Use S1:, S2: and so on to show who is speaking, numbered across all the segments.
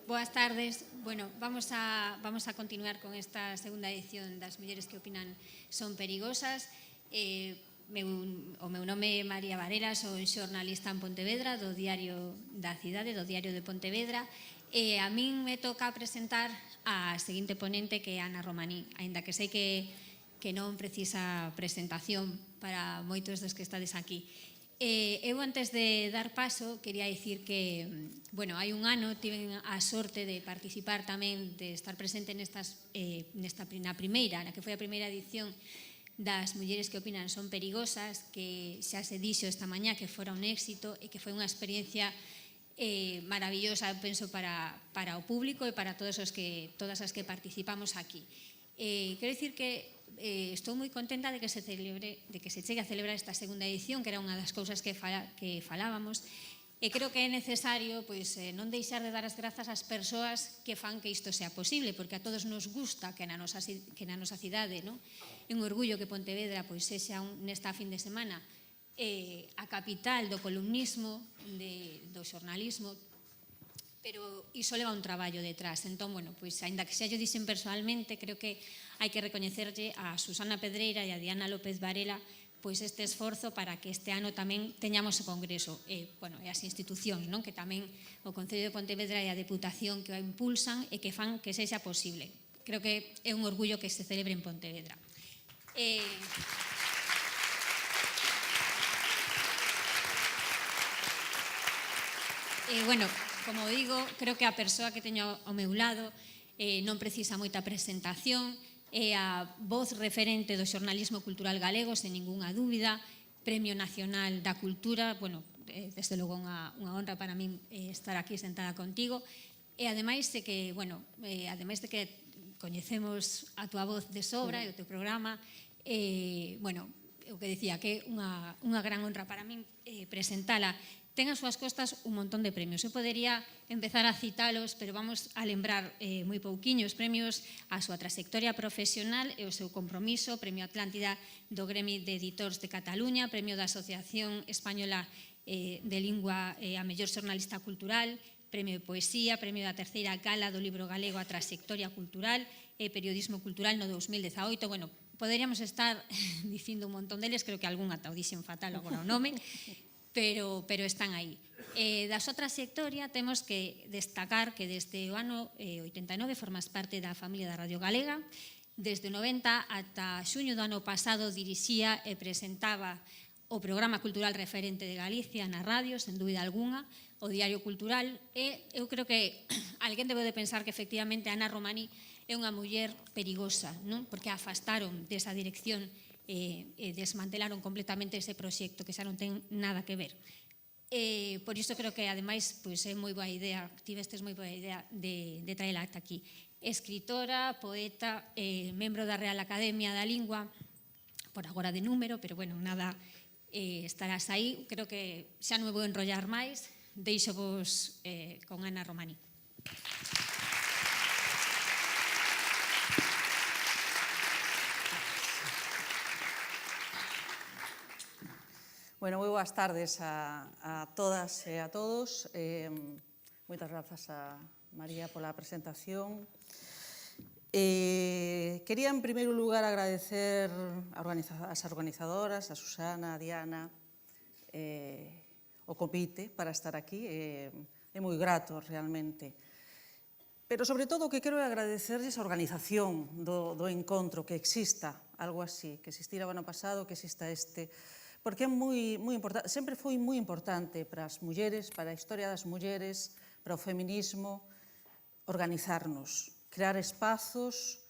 S1: Boas tardes. Bueno, vamos a continuar con esta segunda edición das Mulleres que opinan son perigosas. O meu nome é María Varela, son xornalista en Pontevedra, do Diario da Cidade, do Diario de Pontevedra. A min me toca presentar a seguinte ponente, que é Ana Romaní, aínda que sei que non precisa presentación para moitos dos que estades aquí. Eu, antes de dar paso, quería dicir que, bueno, hai un ano tiven a sorte de participar tamén, de estar presente na primeira, na que foi a primeira edición das Mulleres que opinan son perigosas, que xa se dixo esta mañá que fora un éxito e que foi unha experiencia maravillosa, penso, para o público e para todas as que participamos aquí. Quero dicir que estou moi contenta de que se chegue a celebrar esta segunda edición, que era unha das cousas que falábamos, e creo que é necesario non deixar de dar as grazas ás persoas que fan que isto sea posible, porque a todos nos gusta que na nosa cidade, é un orgullo que Pontevedra sexa nesta fin de semana a capital do columnismo, do xornalismo, pero iso leva un traballo detrás. Entón, bueno, aínda que xa yo dixen personalmente, creo que hai que recoñecerlle a Susana Pedreira e a Diana López Varela este esforzo para que este ano tamén teñamos o Congreso e as institucións, que tamén o Concello de Pontevedra e a Deputación que o impulsan e que fan que sexa posible. Creo que é un orgullo que se celebre en Pontevedra. Bueno, como digo, creo que a persoa que teño ao meu lado non precisa moita presentación, é a voz referente do xornalismo cultural galego, sen ningunha dúbida, Premio Nacional da Cultura, desde logo unha honra para min estar aquí sentada contigo, e ademais de que coñecemos a túa voz de sobra e o teu programa, o que dicía, que é unha gran honra para min presentala. Ten as súas costas un montón de premios. Eu podería empezar a citalos, pero vamos a lembrar moi pouquiños premios a súa trayectoria profesional e o seu compromiso: Premio Atlántida do Gremi de Editores de Cataluña, Premio da Asociación Española de Lingua a mellor xornalista cultural, Premio de Poesía, Premio da terceira gala do libro galego a trayectoria cultural e periodismo cultural no 2018. Bueno, poderíamos estar dicindo un montón deles, creo que algún ata o dixen fatal agora o nome, pero están aí. Da súa trayectoria temos que destacar que desde o ano 89 formas parte da familia da Radio Galega. Desde o 90 ata xuño do ano pasado dirixía e presentaba o programa cultural referente de Galicia na radio, sen dúbida algunha, o Diario Cultural, e eu creo que alguén debe de pensar que efectivamente Ana Romaní é unha muller perigosa, porque a afastaron desa dirección e desmantelaron completamente ese proxecto que xa non ten nada que ver. Por iso creo que, ademais, é moi boa idea, tivestes moi boa idea de traela ata aquí. Escritora, poeta, membro da Real Academia da Lingua, por agora de número, pero nada, estarás aí. Creo que xa non me vou enrollar máis, deixo vos con Ana Romaní.
S2: Moi boas tardes a todas e a todos. Moitas grazas a María pola presentación. Quería, en primeiro lugar, agradecer as organizadoras, a Susana, a Diana, o convite para estar aquí. É moi grato, realmente. Pero, sobre todo, o que quero é agradecerles a organización do encontro, que exista algo así, que existira o ano pasado, que exista este, porque é moi importante, sempre foi moi importante para as mulleres, para a historia das mulleres, para o feminismo, organizarnos, crear espazos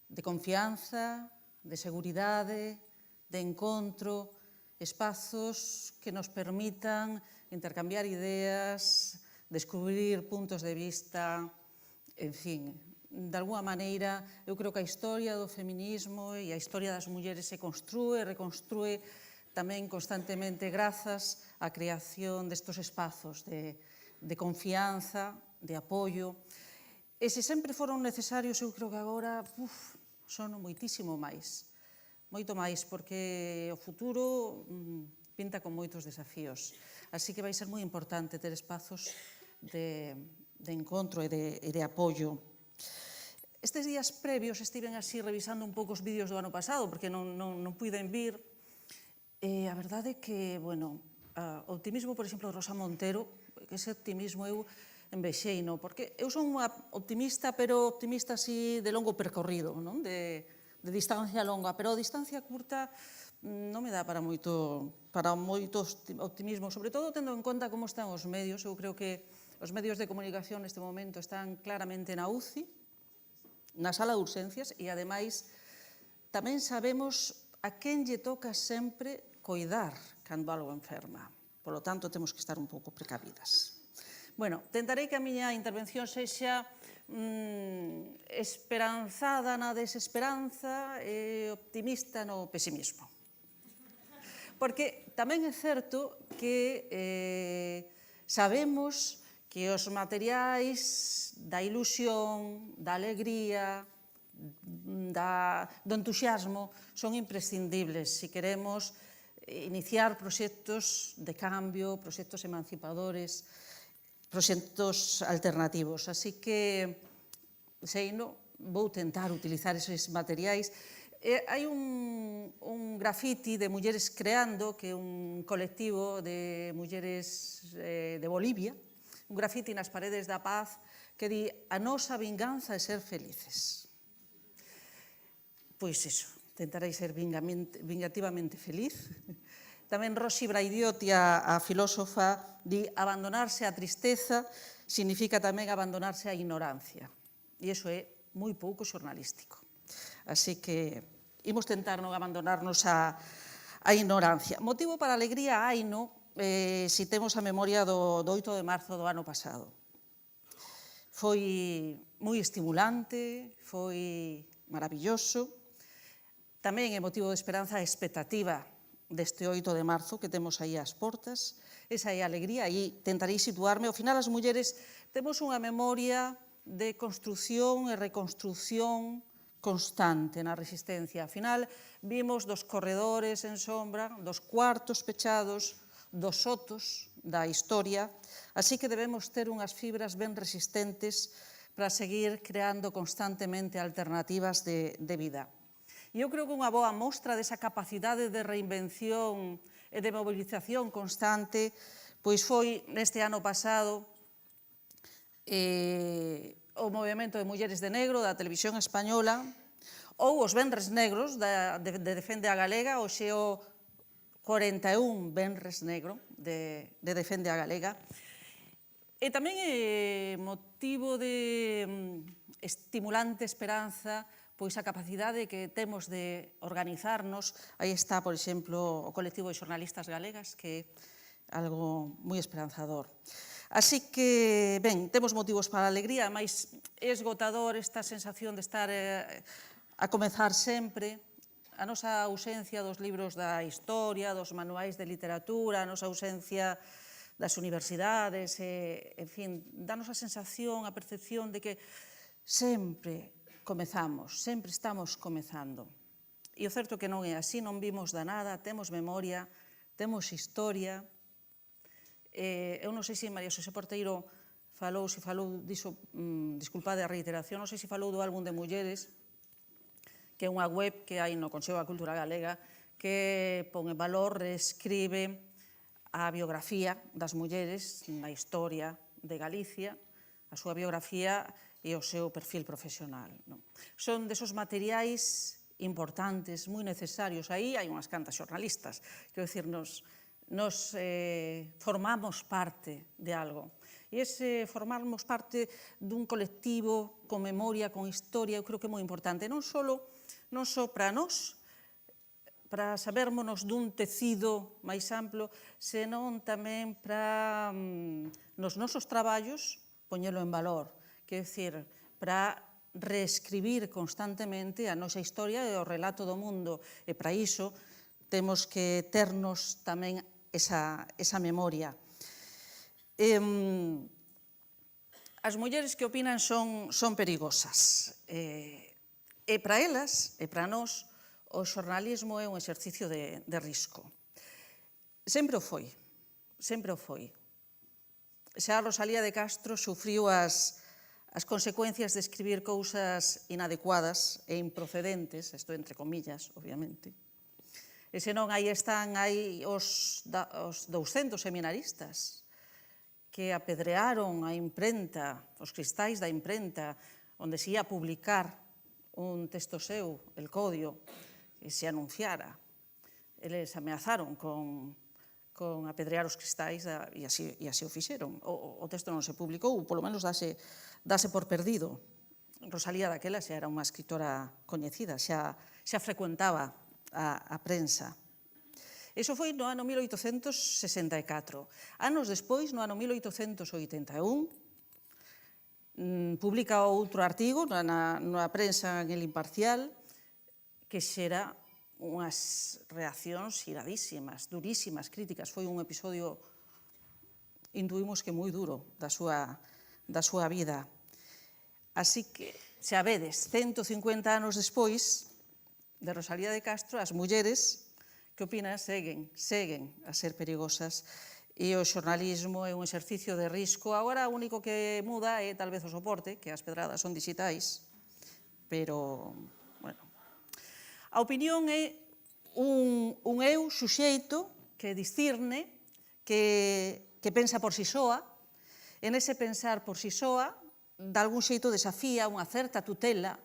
S2: de confianza, de seguridade, de encontro, espazos que nos permitan intercambiar ideas, descubrir puntos de vista, en fin, de alguna maneira, eu creo que a historia do feminismo e a historia das mulleres se construe e reconstrue tamén constantemente grazas á creación destos espazos de confianza, de apoio. E se sempre foron necesarios, eu creo que agora son moitísimo máis. Moito máis, porque o futuro pinta con moitos desafíos. Así que vai ser moi importante ter espazos de encontro e de apoio. Estes días previos estiven así revisando un pouco os vídeos do ano pasado, porque non puiden vir. A verdade é que, bueno, o optimismo, por exemplo, de Rosa Montero, que ese optimismo eu envexeino, porque eu son unha optimista, pero optimista así de longo percorrido, non? De distancia longa, pero a distancia curta non me dá para moito optimismo, sobre todo tendo en conta como están os medios. Eu creo que os medios de comunicación neste momento están claramente na UCI, na sala de urxencias, e ademais tamén sabemos a quen lle toca sempre coidar cando algo enferma. Por lo tanto, temos que estar un pouco precavidas. Bueno, tentarei que a miña intervención sexa esperanzada na desesperanza e optimista no pesimismo. Porque tamén é certo que sabemos que os materiais da ilusión, da alegría, do entusiasmo son imprescindibles se queremos iniciar proxectos de cambio, proxectos emancipadores, proxectos alternativos. Así que, vou tentar utilizar esos materiais. Hai un grafiti de Mulleres Creando, que é un colectivo de mulleres de Bolivia, un grafiti nas paredes da Paz que di: a nosa vinganza é ser felices. Pois iso, tentarei ser vingativamente feliz. Tamén Rosi Braidiotti, a filósofa, di: abandonarse á tristeza significa tamén abandonarse á ignorancia. E iso é moi pouco xornalístico. Así que imos tentar non abandonarnos á ignorancia. Motivo para a alegría hai, se temos a memoria do 8 de marzo do ano pasado. Foi moi estimulante, foi maravilloso. Tamén é motivo de esperanza e expectativa deste 8 de marzo que temos aí ás portas. Esa é a alegría, aí tentarei situarme. Ao final, as mulleres temos unha memoria de construción e reconstrucción constante na resistencia. Ao final, vimos dos corredores en sombra, dos cuartos pechados, dos sotos da historia, así que debemos ter unhas fibras ben resistentes para seguir creando constantemente alternativas de vida. E eu creo que unha boa mostra desa capacidade de reinvención e de mobilización constante pois foi neste ano pasado o movimento de Mulleres de Negro da Televisión Española, ou os Venres Negros de Defende a Galega, hoxe o 41 Venres Negro de Defende a Galega. E tamén é motivo de estimulante esperanza pois a capacidade que temos de organizarnos. Aí está, por exemplo, o colectivo de xornalistas galegas, que é algo moi esperanzador. Así que, ben, temos motivos para a alegría, mas é esgotador esta sensación de estar a comezar sempre, a nosa ausencia dos libros da historia, dos manuais de literatura, a nosa ausencia das universidades, en fin, danos a sensación, a percepción de que sempre comezamos, sempre estamos comezando. E o certo que non é así, non vimos da nada, temos memoria, temos historia. Eu non sei se María Xosé Porteiro falou diso, disculpade a reiteración, non sei se falou do álbum de mulleres, que é unha web que hai no Consello da Cultura Galega que pon en valor, reescribe a biografía das mulleres na historia de Galicia, a súa biografía e o seu perfil profesional. Son desos materiais importantes, moi necesarios. Aí hai unhas cantas xornalistas, quero dicir, nos formamos parte de algo. E ese formarmos parte dun colectivo con memoria, con historia, eu creo que é moi importante. Non só para nós, para sabermonos dun tecido máis amplo, senón tamén para nos nosos traballos poñelo en valor. Quero dicir, para reescribir constantemente a nosa historia e o relato do mundo. E para iso temos que ternos tamén esa memoria. As mulleres que opinan son perigosas. E para elas, e para nós, o xornalismo é un exercicio de risco. Sempre o foi, sempre o foi. xa Rosalía de Castro sufriu as consecuencias de escribir cousas inadecuadas e improcedentes, isto entre comillas, obviamente. E senón, aí están os 200 seminaristas que apedrearon a imprenta, os cristais da imprenta, onde se ia publicar un texto seu, el Codio, que se anunciara. Eles ameazaron con apedrear os cristais e así o fixeron. O texto non se publicou, polo menos dase por perdido. Rosalía daquela xa era unha escritora coñecida, xa frecuentaba a prensa. Iso foi no ano 1864. Anos despois, no ano 1881, publica outro artigo na prensa en El Imparcial que xera unhas reaccións iradísimas, durísimas, críticas. Foi un episodio, intuímos que moi duro da súa vida. Así que, xa vedes, 150 anos despois de Rosalía de Castro, as mulleres que opinan seguen a ser perigosas e o xornalismo é un exercicio de risco. Agora, o único que muda é tal vez o soporte, que as pedradas son digitais, pero, bueno. A opinión é un eu suxeito que discirne, que pensa por si soa, e nese pensar por si soa, de algún xeito desafía unha certa tutela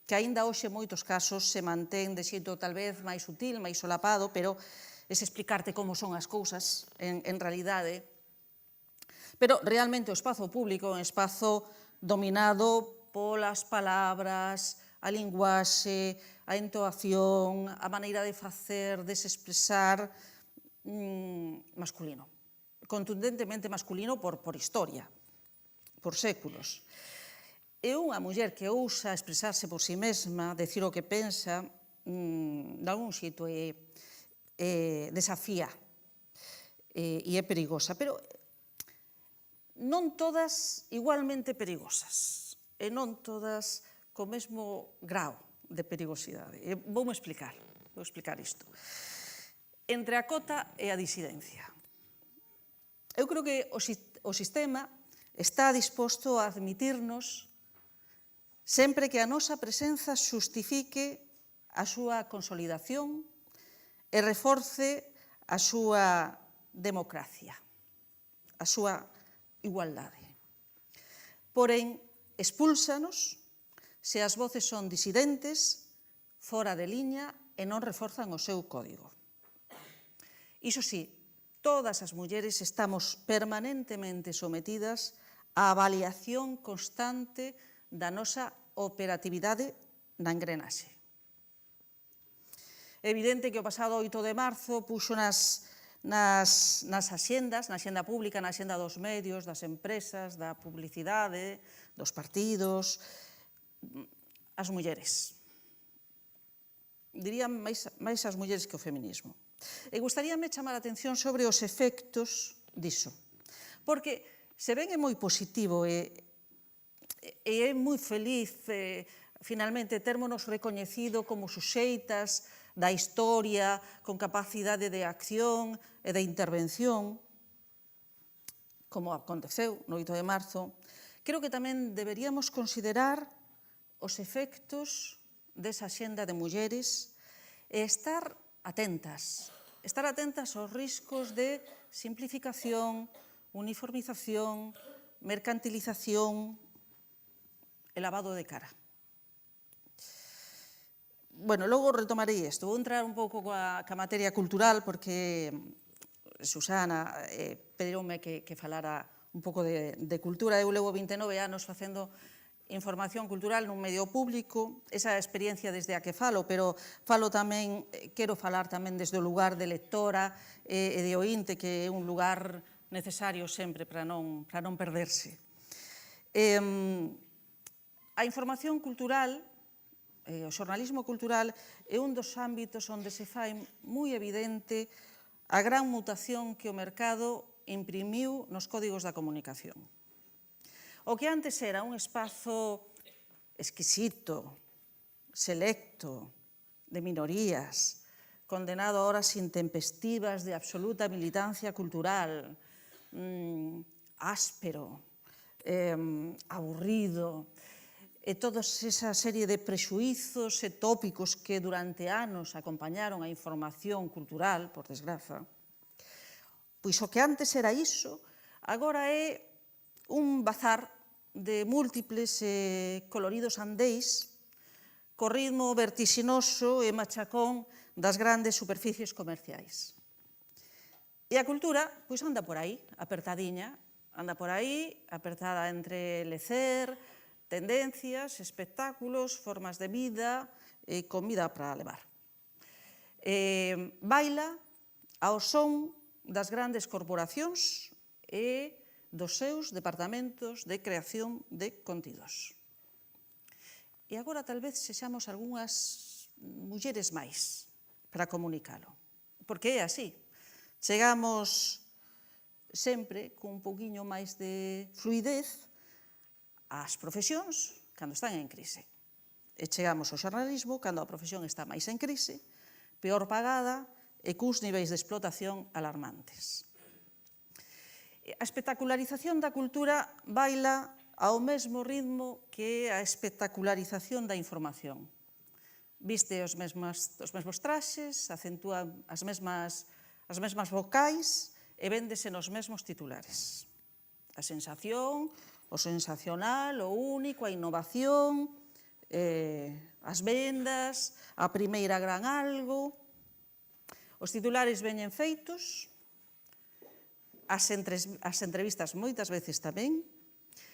S2: que aínda hoxe en moitos casos se mantén de xeito tal vez máis sutil, máis solapado, pero es explicarte como son as cousas en realidade. Pero realmente o espazo público é un espazo dominado polas palabras, a linguaxe, a entoación, a maneira de facer, de se expresar masculino. Contundentemente masculino por historia, por séculos. É unha muller que ousa expresarse por si mesma, decir o que pensa, de algún xeito desafía e é perigosa, pero non todas igualmente perigosas e non todas co mesmo grau de perigosidade. Voume explicar isto. Entre a cota e a disidencia. Eu creo que o sistema está disposto a admitirnos sempre que a nosa presenza xustifique a súa consolidación e reforce a súa democracia, a súa igualdade. Porén, expúlsanos se as voces son disidentes, fora de liña e non reforzan o seu código. Iso sí, todas as mulleres estamos permanentemente sometidas á avaliación constante da nosa operatividade na engrenaxe. É evidente que o pasado 8 de marzo puxo nas axendas, na axenda pública, na axenda dos medios, das empresas, da publicidade, dos partidos, as mulleres. Diría máis as mulleres que o feminismo. E gustaríame chamar a atención sobre os efectos diso. Porque, se ben é moi positivo e é moi feliz, finalmente, termonos recoñecido como suxeitas da historia, con capacidade de acción e de intervención, como aconteceu no 8 de marzo, creo que tamén deberíamos considerar os efectos desa xenda de mulleres e estar atentas aos riscos de simplificación, uniformización, mercantilización e lavado de cara. Bueno, logo retomarei isto. Vou entrar un pouco ca materia cultural porque Susana pedironme que falara un pouco de cultura. Eu levo 29 anos facendo información cultural nun medio público, esa experiencia desde a que falo, pero falo tamén, quero falar tamén desde o lugar de lectora e de ointe, que é un lugar necesario sempre para non perderse. A información cultural, o xornalismo cultural, é un dos ámbitos onde se fai moi evidente a gran mutación que o mercado imprimiu nos códigos da comunicación. O que antes era un espazo exquisito, selecto, de minorías, condenado a horas intempestivas de absoluta militancia cultural, áspero, aburrido, e toda esa serie de prexuízos e tópicos que durante anos acompañaron a información cultural, por desgraza, pois o que antes era iso, agora é un bazar de múltiples e coloridos andéis co ritmo vertixinoso e machacón das grandes superficies comerciais. E a cultura, pois anda por aí, apertadiña, anda por aí, apertada entre lecer, tendencias, espectáculos, formas de vida e comida para levar. Baila ao son das grandes corporacións e dos seus departamentos de creación de contidos. E agora tal vez sexamos algunhas mulleres máis para comunicalo, porque é así. Chegamos sempre cun pouquiño máis de fluidez ás profesións cando están en crise. E chegamos ao xornalismo cando a profesión está máis en crise, peor pagada e cuns niveis de explotación alarmantes. A espectacularización da cultura baila ao mesmo ritmo que a espectacularización da información. Viste os mesmos traxes, acentúa as mesmas vocais e véndese nos mesmos titulares. A sensación, o sensacional, o único, a innovación, as vendas, a primeira gran algo. Os titulares veñen feitos, as entrevistas moitas veces tamén,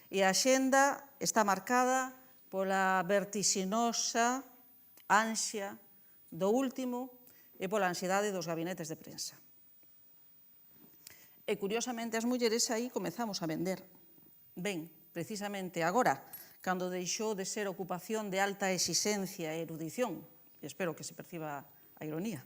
S2: e a axenda está marcada pola vertixinosa ansia do último e pola ansiedade dos gabinetes de prensa. E, curiosamente, as mulleres aí comezamos a vender. Ben, precisamente agora, cando deixou de ser ocupación de alta exigencia e erudición, e espero que se perciba a ironía.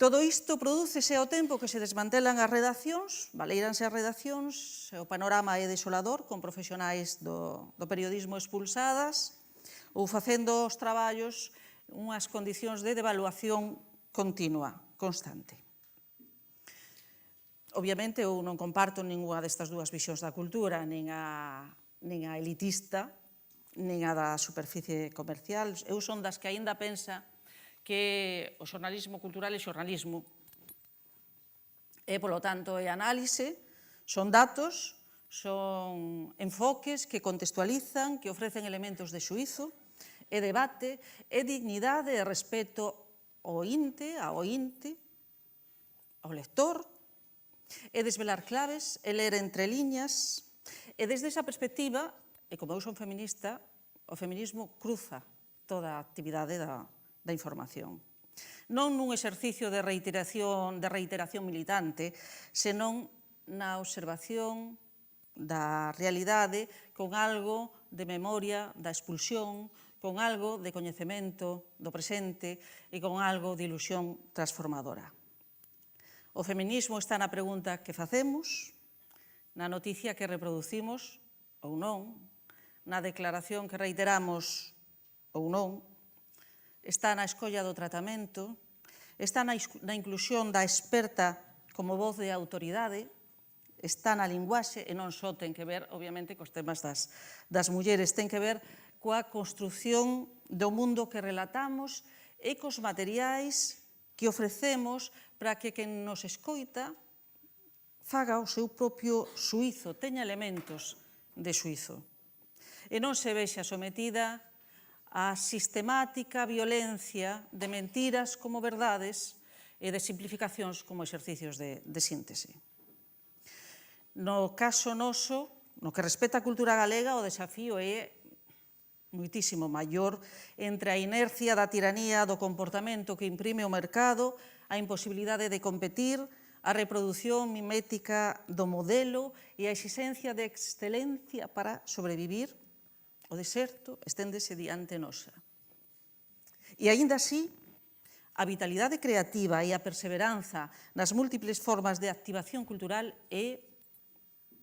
S2: Todo isto prodúcese ao tempo que se desmantelan as redaccións, valéiranse as redaccións, o panorama é desolador, con profesionais do periodismo expulsadas, ou facendo os traballos unhas condicións de devaluación continua, constante. Obviamente, eu non comparto ninguna destas dúas visións da cultura, nin a elitista, nin a da superficie comercial. Eu son das que aínda pensa que o xornalismo cultural é xornalismo. E, polo tanto, é análise, son datos, son enfoques que contextualizan, que ofrecen elementos de xuízo, é debate, é dignidade e respeto ao ointe, ao lector, é desvelar claves, é ler entre liñas, e desde esa perspectiva, e como eu son feminista, o feminismo cruza toda a actividade da información. Non nun exercicio de reiteración militante, senón na observación da realidade con algo de memoria da expulsión, con algo de coñecemento do presente e con algo de ilusión transformadora. O feminismo está na pregunta que facemos, na noticia que reproducimos ou non, na declaración que reiteramos ou non, está na escolla do tratamento, está na inclusión da experta como voz de autoridade, está na linguaxe e non só ten que ver, obviamente, cos temas das mulleres, ten que ver coa construción do mundo que relatamos e cos materiais que ofrecemos para que quen nos escoita faga o seu propio xuízo, teña elementos de xuízo. E non se vexa sometida a sistemática violencia de mentiras como verdades e de simplificacións como exercicios de síntese. No caso noso, no que respecta a cultura galega, o desafío é moitísimo maior entre a inercia da tiranía do comportamento que imprime o mercado, a imposibilidade de competir, a reproducción mimética do modelo e a exigencia de excelencia para sobrevivir. O deserto esténdese diante nosa. E, aínda así, a vitalidade creativa e a perseveranza nas múltiples formas de activación cultural é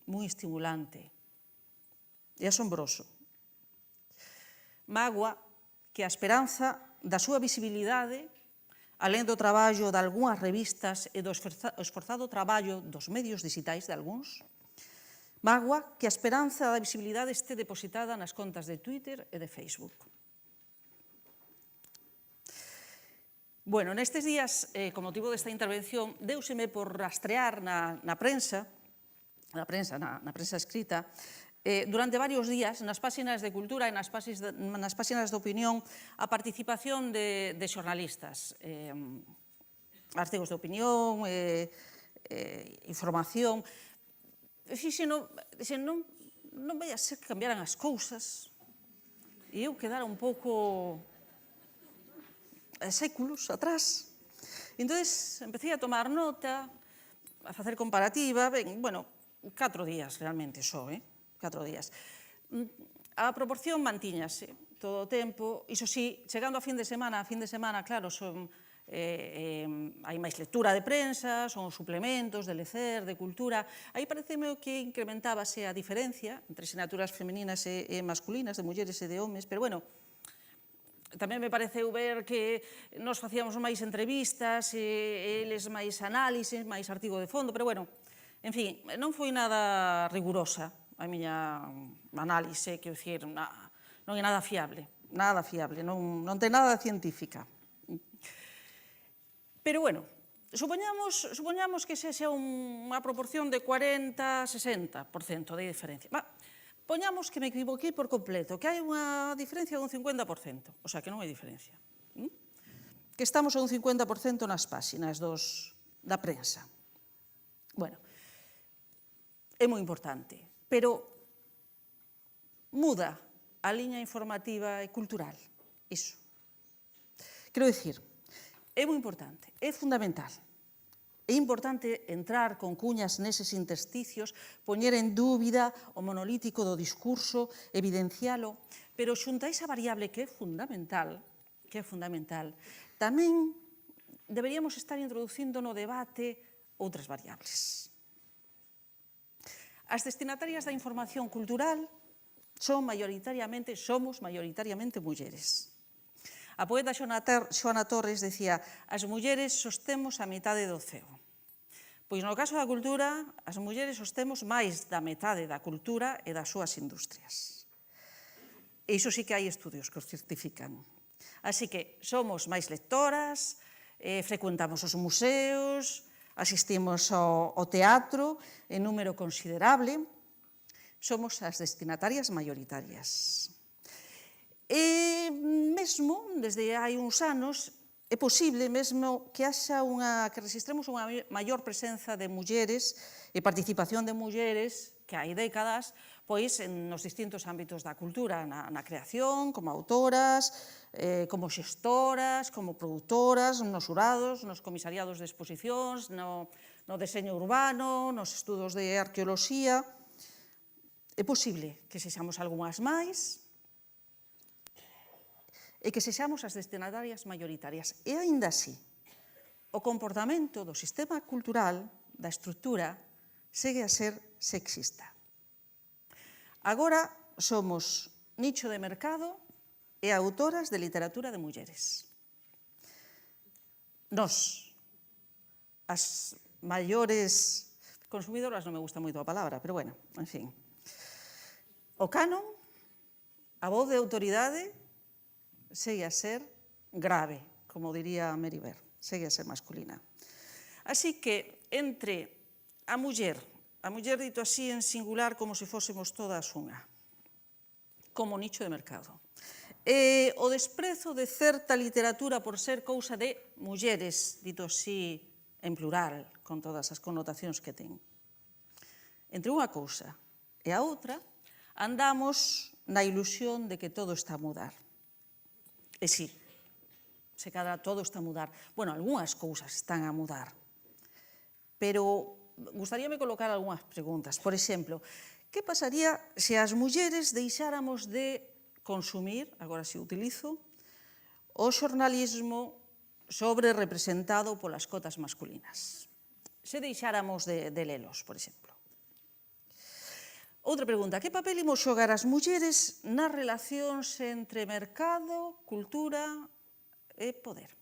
S2: moi estimulante. É asombroso. Mágoa que a esperanza da súa visibilidade, alén do traballo de algunhas revistas e do esforzado traballo dos medios digitais de algúns, Mágoa que a esperanza da visibilidade este depositada nas contas de Twitter e de Facebook. Bueno, nestes días, con motivo desta intervención, deuseme por rastrear na prensa escrita, durante varios días, nas páxinas de cultura e nas páxinas de opinión, a participación de xornalistas, artigos de opinión, información. Non vai a ser que cambiaran as cousas e eu quedara un pouco séculos atrás. Entón, empecé a tomar nota, a facer comparativa, bueno, 4 días realmente só, 4 días. A proporción mantíñase todo o tempo, iso sí, chegando a fin de semana, claro, hai máis lectura de prensa, son os suplementos de lecer, de cultura, aí pareceme que incrementábase a diferencia entre sinaturas femininas e masculinas, de mulleres e de homes, pero bueno, tamén me pareceu ver que nos facíamos máis entrevistas, eles máis análisis, máis artigo de fondo, pero bueno, en fin, non foi nada rigurosa a miña análise, quero dicir, non é nada fiable, non ten nada de científica. Pero bueno, supoñamos que sexa unha proporción de 40-60% de diferencia. Poñamos que me equivoquei por completo, que hai unha diferencia dun 50%, o sea, que non hai diferencia. Que estamos a un 50% nas páxinas da prensa. Bueno, é moi importante, pero muda a liña informativa e cultural, iso. Quero dicir, é moi importante, é fundamental. É importante entrar con cuñas neses intersticios, poñer en dúbida o monolítico do discurso, evidencialo, pero xunto a esa variable que é fundamental, tamén deberíamos estar introducindo no debate outras variables. As destinatarias da información cultural somos maioritariamente mulleres. A poeta Xoana Torres decía: as mulleres sostemos a metade do ceo. Pois no caso da cultura, as mulleres sostemos máis da metade da cultura e das súas industrias. E iso sí que hai estudios que os certifican. Así que somos máis lectoras, frecuentamos os museos, asistimos ao teatro en número considerable, somos as destinatarias maioritarias. E mesmo, desde hai uns anos, é posible mesmo que registremos unha maior presenza de mulleres e participación de mulleres que hai décadas, pois nos distintos ámbitos da cultura, na creación, como autoras, como xestoras, como produtoras, nos xurados, nos comisariados de exposicións, no deseño urbano, nos estudos de arqueoloxía. É posible que sexamos algunhas máis, e que sexamos as destinatarias maioritarias. E, aínda así, o comportamento do sistema cultural, da estrutura, segue a ser sexista. Agora somos nicho de mercado e autoras de literatura de mulleres. Nós, as maiores consumidoras, non me gusta moito a palabra, pero bueno, en fin. O canon, a voz de autoridade, segue a ser grave, como diría Meriver, segue a ser masculina. Así que, entre a muller dito así en singular como se fósemos todas unha, como nicho de mercado, e o desprezo de certa literatura por ser cousa de mulleres, dito así en plural, con todas as connotacións que ten. Entre unha cousa e a outra, andamos na ilusión de que todo está a mudar. E sí, se cadra todo está a mudar. Bueno, algunhas cousas están a mudar. Pero gustaríame colocar algunhas preguntas. Por exemplo, que pasaría se as mulleres deixáramos de consumir, agora si utilizo, o xornalismo sobre representado polas cotas masculinas? Se deixáramos de lelos, por exemplo. Outra pregunta, que papel imos xogar as mulleres nas relacións entre mercado, cultura e poder?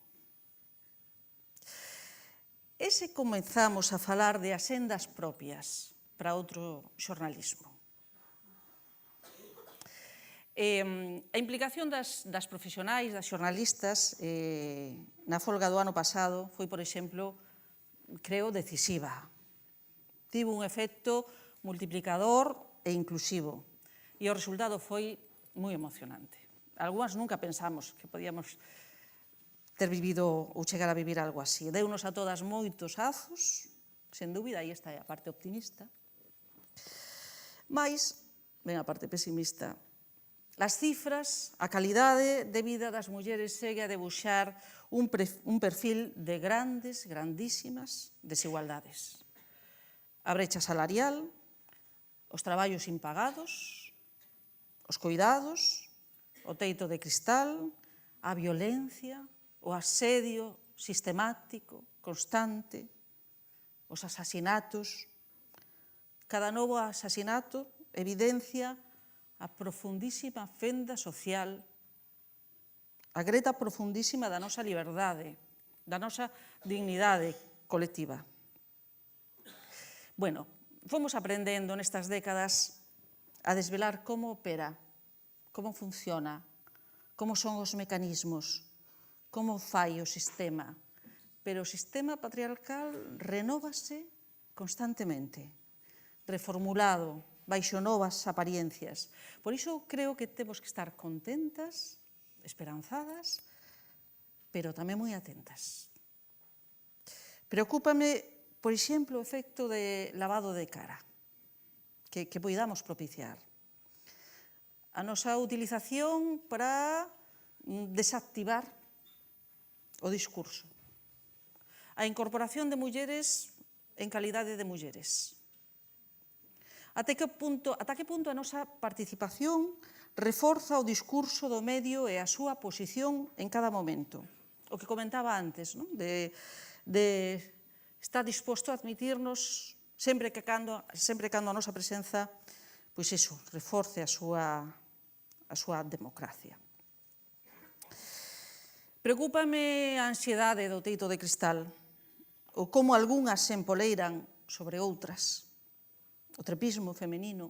S2: E se comezamos a falar de asendas propias, para outro xornalismo. A implicación das profesionais, das xornalistas, na folga do ano pasado foi, por exemplo, creo, decisiva. Tivo un efecto multiplicador e inclusivo, e o resultado foi moi emocionante. Algúas nunca pensamos que podíamos ter vivido ou chegar a vivir algo así. Deunos a todas moitos azos, sen dúbida, aí está a parte optimista. Mais, ven a parte pesimista, as cifras, a calidade de vida das mulleres segue a debuxar un perfil de grandes, grandísimas desigualdades. A brecha salarial, os traballos impagados, os coidados, o teito de cristal, a violencia, o asedio sistemático, constante, os asasinatos. Cada novo asasinato evidencia a profundísima fenda social, a greta profundísima da nosa liberdade, da nosa dignidade colectiva. Bueno, fomos aprendendo nestas décadas a desvelar como opera, como funciona, como son os mecanismos, como fai o sistema. Pero o sistema patriarcal renóvase constantemente, reformulado, baixo novas apariencias. Por iso creo que temos que estar contentas, esperanzadas, pero tamén moi atentas. Preocúpame, por exemplo, o efecto de lavado de cara que poidamos propiciar. A nosa utilización para desactivar o discurso. A incorporación de mulleres en calidade de mulleres. Ata que punto a nosa participación reforza o discurso do medio e a súa posición en cada momento. O que comentaba antes, de estar disposto a admitirnos sempre cando a nosa presenza, pois iso, reforce a súa democracia. Preocúpame a ansiedade do teito de cristal, ou como algunhas se empoleiran sobre outras. O trepismo femenino.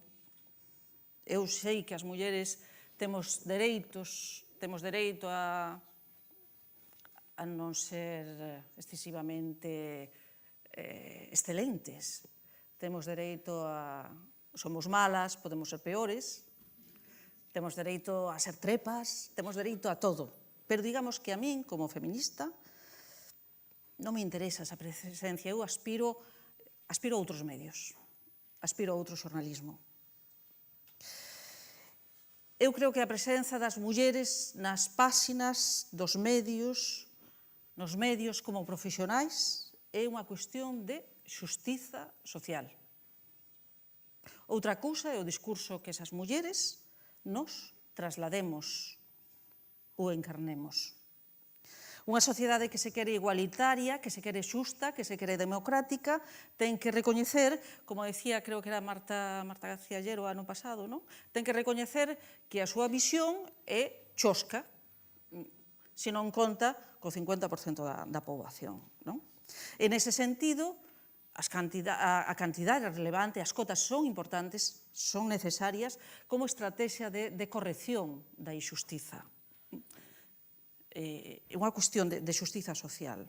S2: Eu sei que as mulleres temos dereito a non ser excesivamente excelentes. Temos dereito a... Somos malas, podemos ser peores, temos dereito a ser trepas, temos dereito a todo. Pero digamos que a min, como feminista, non me interesa esa presencia. Eu aspiro a outros medios. Aspiro a outro xornalismo. Eu creo que a presenza das mulleres nas páxinas dos medios, nos medios como profesionais, é unha cuestión de xustiza social. Outra cousa é o discurso que esas mulleres nos traslademos ou encarnemos. Unha sociedade que se quere igualitaria, que se quere xusta, que se quere democrática, ten que recoñecer, como decía, creo que era Marta García Llero ano pasado, ten que recoñecer que a súa visión é chosca, se non conta co 50% da poboación. En ese sentido, a cantidade relevante, as cotas son importantes, son necesarias como estrategia de corrección da injustiza. É unha cuestión de xustiza social.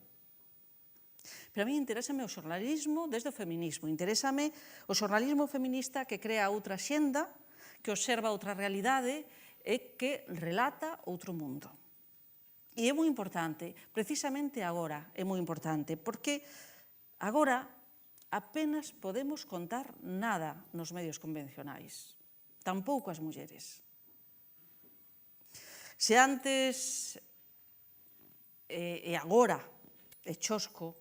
S2: Pero a mí interésame o xornalismo desde o feminismo. Interésame o xornalismo feminista que crea outra xenda, que observa outra realidade e que relata outro mundo. E é moi importante, precisamente agora é moi importante, porque agora apenas podemos contar nada nos medios convencionais, tampouco as mulleres. Se antes e agora é chosco,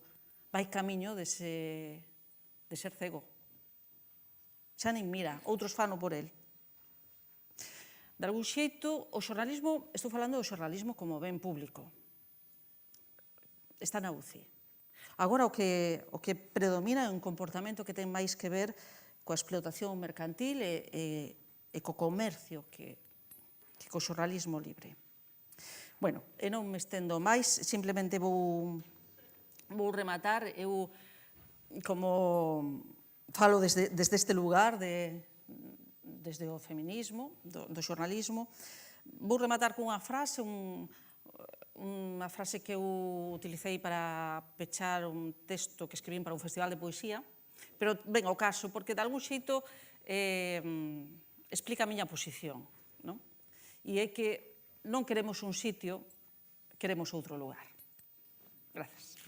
S2: vai camiño de ser cego. Xa nin mira, outros fano por el. De algún xeito, o xornalismo, estou falando do xornalismo como ben público, está na UCI. Agora o que predomina é un comportamento que ten máis que ver coa explotación mercantil e co comercio que co xornalismo libre. Bueno, e non me estendo máis, simplemente vou rematar. Eu, como falo desde este lugar, desde o feminismo, do xornalismo. Vou rematar cunha frase, unha frase que eu utilicei para pechar un texto que escribín para un festival de poesía, pero ven ao caso, porque de algún xeito explica a miña posición, non? E é que non queremos un sitio, queremos outro lugar. Grazas.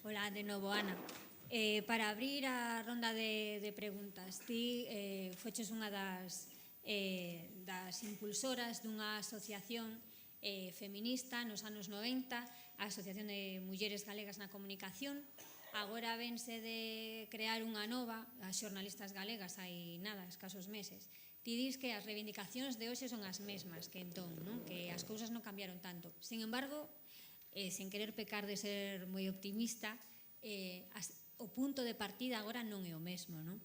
S1: Hola, de novo, Ana. Para abrir a ronda de preguntas, ti foches unha das impulsoras dunha asociación feminista nos anos 90, a Asociación de Mulleres Galegas na Comunicación. Agora vense de crear unha nova, as xornalistas galegas, hai nada, escasos meses. Ti dis que as reivindicacións de hoxe son as mesmas que entón, non? Que as cousas non cambiaron tanto. Sin embargo, sen querer pecar de ser moi optimista, o punto de partida agora non é o mesmo, non?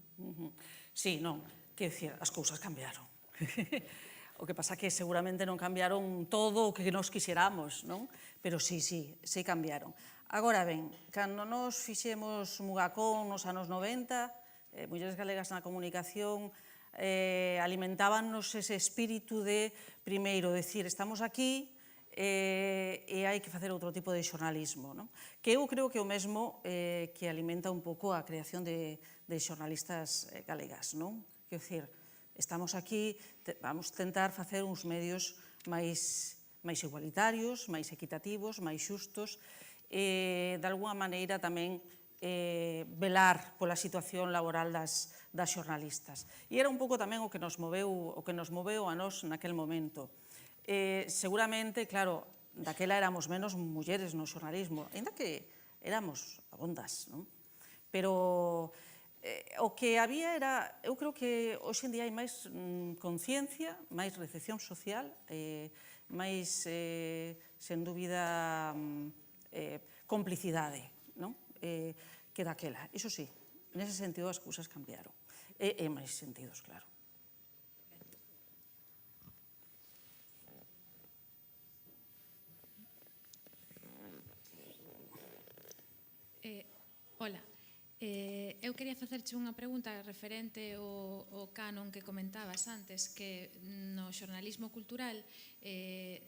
S2: Sí, non, quero dicir, as cousas cambiaron. O que pasa que seguramente non cambiaron todo o que nos quixeramos, non? Pero sí cambiaron. Agora ben, cando nos fixemos Mugacón nos anos 90, Mulleres Galegas na Comunicación, alimentábanos ese espírito de, primeiro, decir, estamos aquí, e hai que facer outro tipo de xornalismo, non? Que eu creo que é o mesmo que alimenta un pouco a creación de xornalistas galegas, non? Quero dicir, estamos aquí, vamos tentar facer uns medios máis igualitarios, máis equitativos, máis xustos, e de alguma maneira tamén velar pola situación laboral das xornalistas. E era un pouco tamén o que nos moveu a nós naquel momento. Seguramente, claro, daquela éramos menos mulleres no xornalismo, ainda que éramos abondas, non? Pero o que había era, eu creo que hoxe en día hai máis conciencia, máis recepción social, máis, sen dúbida, complicidade, non? Que daquela. Iso sí, nese sentido as cousas cambiaron. E máis sentidos, claro.
S3: Hola, eu quería facerche unha pregunta referente ao canon que comentabas antes, que no xornalismo cultural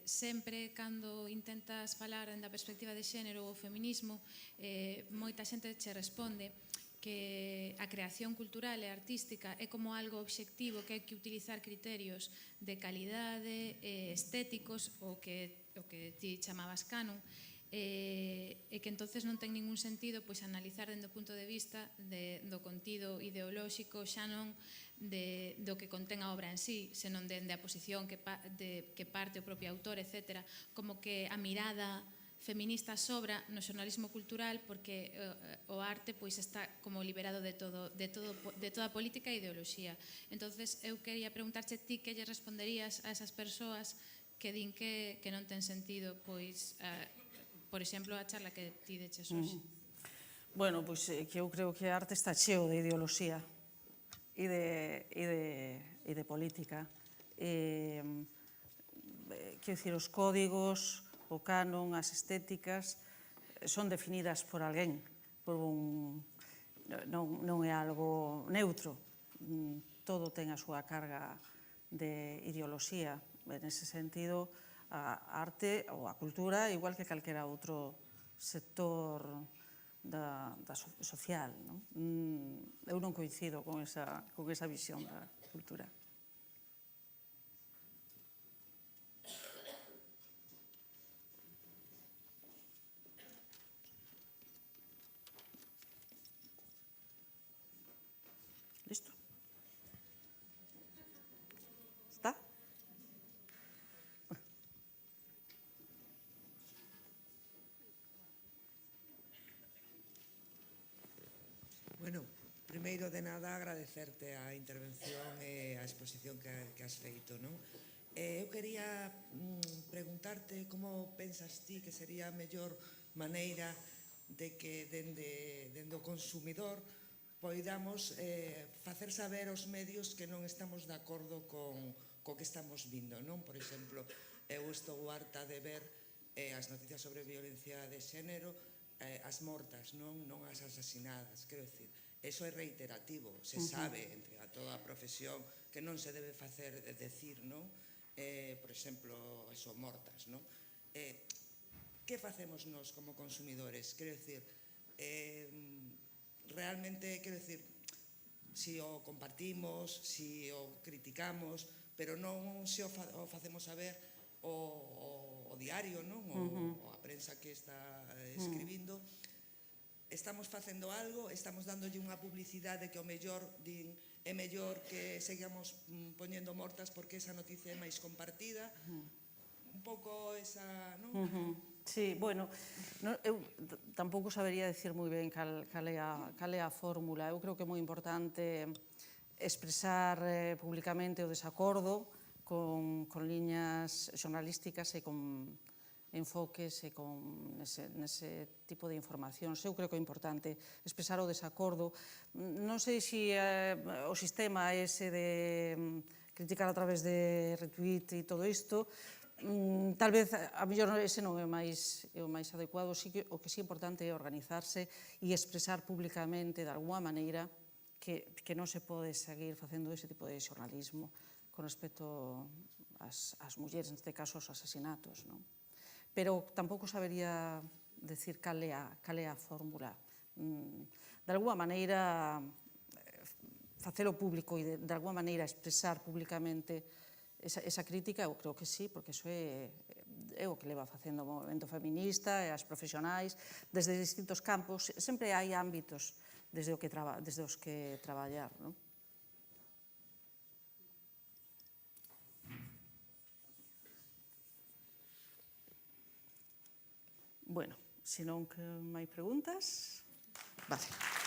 S3: sempre cando intentas falar da perspectiva de xénero ou feminismo, moita xente che responde que a creación cultural e artística é como algo obxectivo, que hai que utilizar criterios de calidade, estéticos, o que ti chamabas canon, e que entonces non ten ningún sentido pois analizar dende o punto de vista do contido ideolóxico, xa non do que contén a obra en sí, senón dende a posición que parte o propio autor, etc. Como que a mirada feminista sobra no xornalismo cultural porque o arte pois está como liberado de toda política e ideoloxía. Entonces eu quería preguntarche ti que lle responderías a esas persoas que din que non ten sentido pois por exemplo, a charla que ti deches hoxe.
S2: Bueno, pois que eu creo que a arte está cheo de ideoloxía e de política. Quero dicir, os códigos, o canon, as estéticas, son definidas por alguén, non é algo neutro. Todo ten a súa carga de ideoloxía. En ese sentido, a arte ou a cultura, igual que calquera outro sector social. Eu non coincido con esa visión da cultura. Listo? Está?
S4: Bueno, primeiro de nada agradecerte a intervención e a exposición que has feito, non? Eu quería preguntarte como pensas ti que sería a mellor maneira de que dende o consumidor poidamos facer saber aos medios que non estamos de acordo co que estamos vindo, non? Por exemplo, eu estou harta de ver as noticias sobre violencia de xénero, as mortas, non as asasinadas. Quero dicir, eso é reiterativo, se sabe entre a toda a profesión que non se debe facer decir, non? Por exemplo, eso, mortas, non? Que facemos nós como consumidores? Quero dicir, realmente, quero dicir, si o compartimos, si o criticamos, pero non se o facemos saber o diario, non? O a prensa que está escribindo. Estamos facendo algo, estamos dándolle unha publicidade que o mellor din é mellor que seguimos poñendo mortas porque esa noticia é máis compartida. Un pouco esa, non?
S2: Sí, bueno, eu tampouco sabería decir moi ben cal é a fórmula. Eu creo que é moi importante expresar públicamente o desacordo con liñas xornalísticas e con enfoques e con nese tipo de informacións. Eu creo que é importante expresar o desacordo. Non sei se o sistema ese de criticar a través de retweet e todo isto, tal vez a mellor ese non é o máis adecuado. O que sí é importante é organizarse e expresar públicamente de alguma maneira que non se pode seguir facendo ese tipo de xornalismo con respecto ás mulleres, neste caso aos asasinatos, non? Pero tampouco sabería decir cal é a fórmula. De alguma maneira, facelo público e de alguma maneira expresar públicamente esa crítica, eu creo que sí, porque iso é o que leva facendo o movimento feminista e as profesionais desde distintos campos. Sempre hai ámbitos desde os que traballar, non? Bueno, se non que máis preguntas, vale.